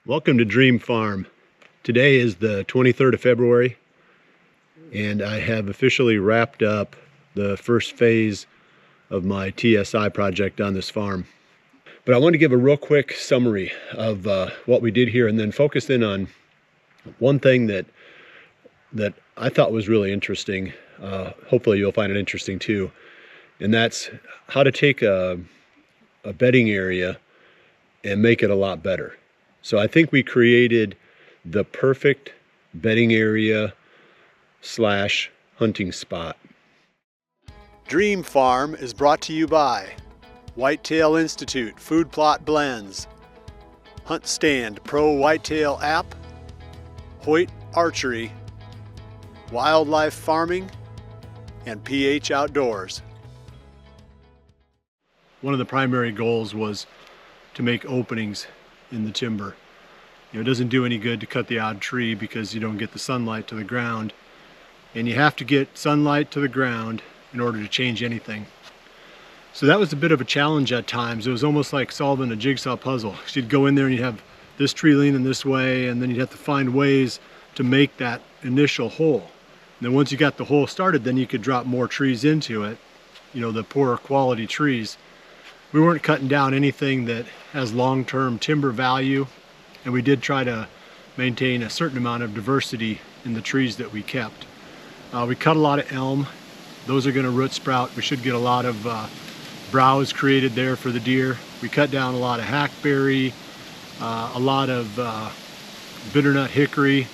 Welcome to Dream Farm. Today is the 23rd of February, and I have officially wrapped up the first phase of my TSI project on this farm. But I want to give a real quick summary of what we did here and then focus in on one thing that I thought was really interesting. Hopefully you'll find it interesting too. And that's how to take a bedding area and make it a lot better. So I think we created the perfect bedding area / hunting spot. Dream Farm is brought to you by Whitetail Institute Food Plot Blends, Hunt Stand Pro Whitetail App, Hoyt Archery, Wildlife Farming, and PH Outdoors. One of the primary goals was to make openings in the timber. You know, it doesn't do any good to cut the odd tree because you don't get the sunlight to the ground, and you have to get sunlight to the ground in order to change anything. So that was a bit of a challenge at times. It was almost like solving a jigsaw puzzle. You'd go in there and you'd have this tree leaning this way, and then you'd have to find ways to make that initial hole. And then once you got the hole started, then you could drop more trees into it, you know, the poorer quality trees. We weren't cutting down anything that has long-term timber value, and we did try to maintain a certain amount of diversity in the trees that we kept. We cut a lot of elm. Those are going to root sprout. We should get a lot of browse created there for the deer. We cut down a lot of hackberry, a lot of bitternut hickory,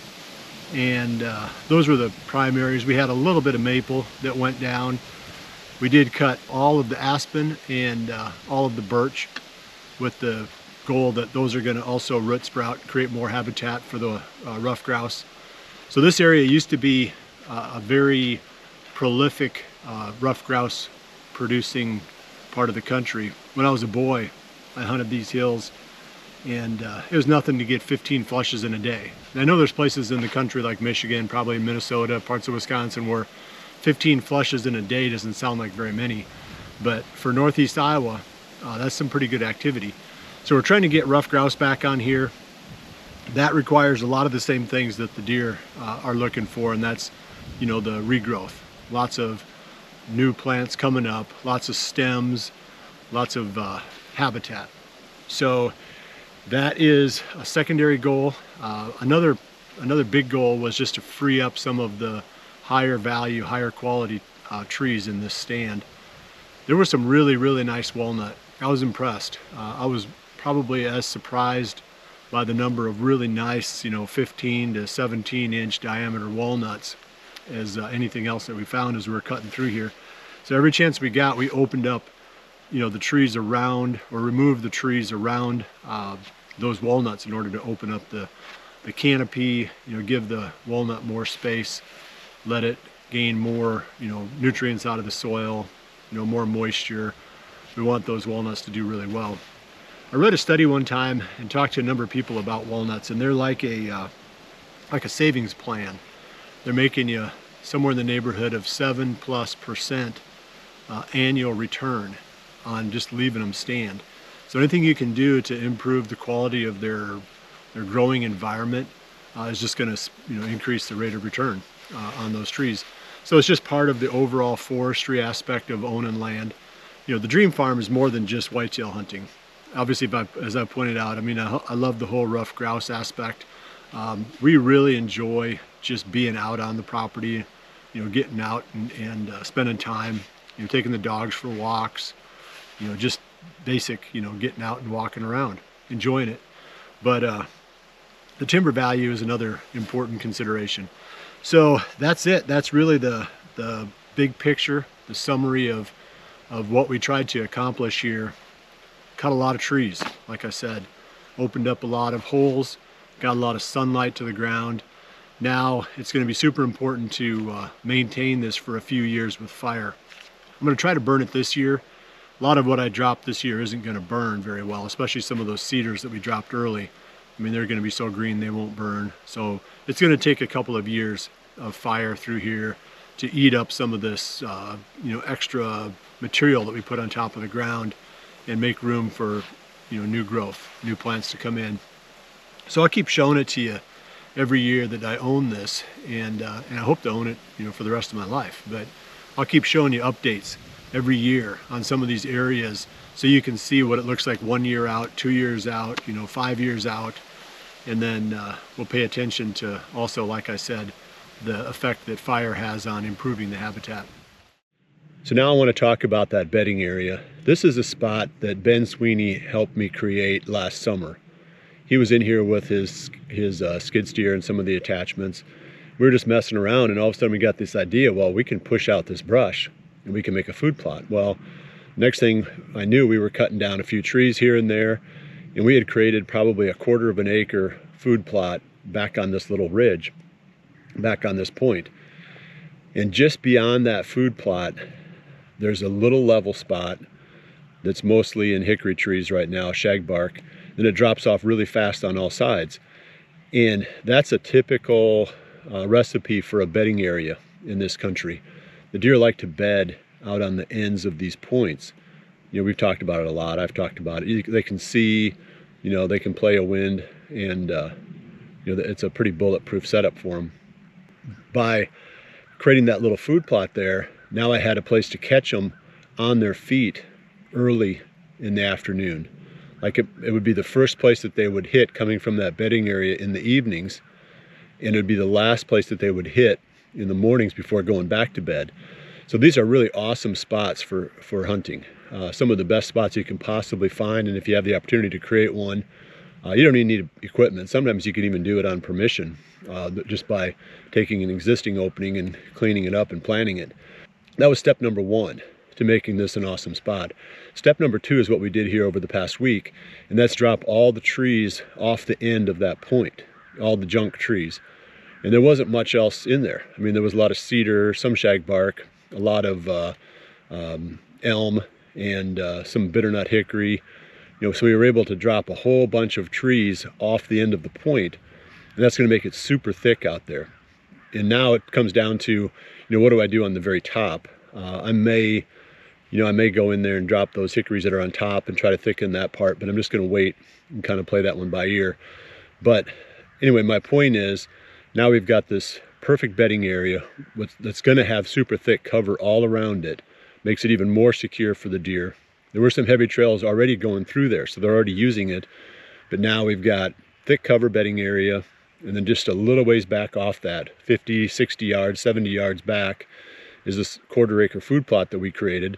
and those were the primaries. We had a little bit of maple that went down. We did cut all of the aspen and all of the birch with the goal that those are going to also root sprout, create more habitat for the ruffed grouse. So this area used to be a very prolific ruffed grouse producing part of the country. When I was a boy, I hunted these hills, and it was nothing to get 15 flushes in a day. And I know there's places in the country like Michigan, probably Minnesota, parts of Wisconsin, where 15 flushes in a day doesn't sound like very many, but for northeast Iowa, that's some pretty good activity. So we're trying to get ruffed grouse back on here. That requires a lot of the same things that the deer are looking for, and that's, you know, the regrowth. Lots of new plants coming up, lots of stems, lots of habitat. So that is a secondary goal. Another big goal was just to free up some of the higher value, higher quality trees in this stand. There were some really nice walnut. I was impressed. I was probably as surprised by the number of really nice, you know, 15 to 17 inch diameter walnuts as anything else that we found as we were cutting through here. So every chance we got, we opened up, you know, the trees around, or removed the trees around those walnuts in order to open up the canopy, you know, give the walnut more space, let it gain more, you know, nutrients out of the soil, you know, more moisture. We want those walnuts to do really well. I read a study one time and talked to a number of people about walnuts, and they're like a savings plan. They're making you somewhere in the neighborhood of 7+% annual return on just leaving them stand. So anything you can do to improve the quality of their growing environment is just going to, you know, increase the rate of return on those trees. So it's just part of the overall forestry aspect of owning land. You know, the Dream Farm is more than just whitetail hunting. Obviously, as I pointed out, I mean, I love the whole ruffed grouse aspect. We really enjoy just being out on the property, you know, getting out and spending time, you know, taking the dogs for walks, you know, just basic, you know, getting out and walking around, enjoying it. But the timber value is another important consideration. So that's it. That's really the big picture, the summary of what we tried to accomplish here. Cut a lot of trees, like I said, opened up a lot of holes, got a lot of sunlight to the ground. Now it's going to be super important to maintain this for a few years with fire. I'm going to try to burn it this year. A lot of what I dropped this year isn't going to burn very well, especially some of those cedars that we dropped early. I mean, they're going to be so green they won't burn. So it's going to take a couple of years of fire through here to eat up some of this you know, extra material that we put on top of the ground and make room for, you know, new growth, new plants to come in. So I'll keep showing it to you every year that I own this, and I hope to own it, for the rest of my life. But I'll keep showing you updates every year on some of these areas, so you can see what it looks like 1 year out, 2 years out, 5 years out, and then we'll pay attention to also, like I said, the effect that fire has on improving the habitat. So now I want to talk about that bedding area. This is a spot that Ben Sweeney helped me create last summer. He was in here with his skid steer and some of the attachments. We were just messing around, and all of a sudden we got this idea, well, we can push out this brush and we can make a food plot. Well, next thing I knew, we were cutting down a few trees here and there, and we had created probably 1/4 of an acre food plot back on this little ridge, back on this point. And just beyond that food plot, there's a little level spot that's mostly in hickory trees right now, shagbark, and it drops off really fast on all sides. And that's a typical recipe for a bedding area in this country. The deer like to bed out on the ends of these points. We've talked about it a lot. I've talked about it. They can see, they can play a wind, and it's a pretty bulletproof setup for them. By creating that little food plot there, now I had a place to catch them on their feet early in the afternoon. Like it would be the first place that they would hit coming from that bedding area in the evenings, and it would be the last place that they would hit in the mornings before going back to bed. So these are really awesome spots for hunting. Some of the best spots you can possibly find, and if you have the opportunity to create one, you don't even need equipment. Sometimes you can even do it on permission, just by taking an existing opening and cleaning it up and planting it. That was step number 1 to making this an awesome spot. Step number 2 is what we did here over the past week, and that's drop all the trees off the end of that point, all the junk trees. And there wasn't much else in there. I mean, there was a lot of cedar, some shagbark, a lot of elm, and some bitternut hickory. So we were able to drop a whole bunch of trees off the end of the point, and that's going to make it super thick out there. And now it comes down to, what do I do on the very top? I may go in there and drop those hickories that are on top and try to thicken that part, but I'm just going to wait and kind of play that one by ear. But anyway, my point is, now we've got this perfect bedding area that's going to have super thick cover all around it. Makes it even more secure for the deer. There were some heavy trails already going through there, so they're already using it. But now we've got thick cover bedding area, and then just a little ways back off that, 50, 60 yards, 70 yards back, is this 1/4 acre food plot that we created.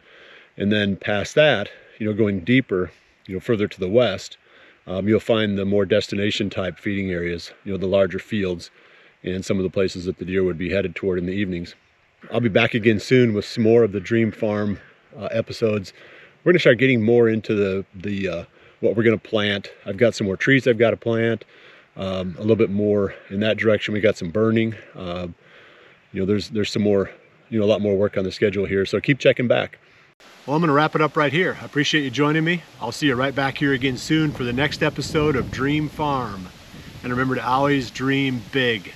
And then past that, going deeper, further to the west, you'll find the more destination type feeding areas, the larger fields, and some of the places that the deer would be headed toward in the evenings. I'll be back again soon with some more of the Dream Farm episodes. We're going to start getting more into the what we're going to plant. I've got some more trees I've got to plant, a little bit more in that direction. We got some burning. There's some more, a lot more work on the schedule here, so keep checking back. Well, I'm going to wrap it up right here. I appreciate you joining me. I'll see you right back here again soon for the next episode of Dream Farm. And remember to always dream big.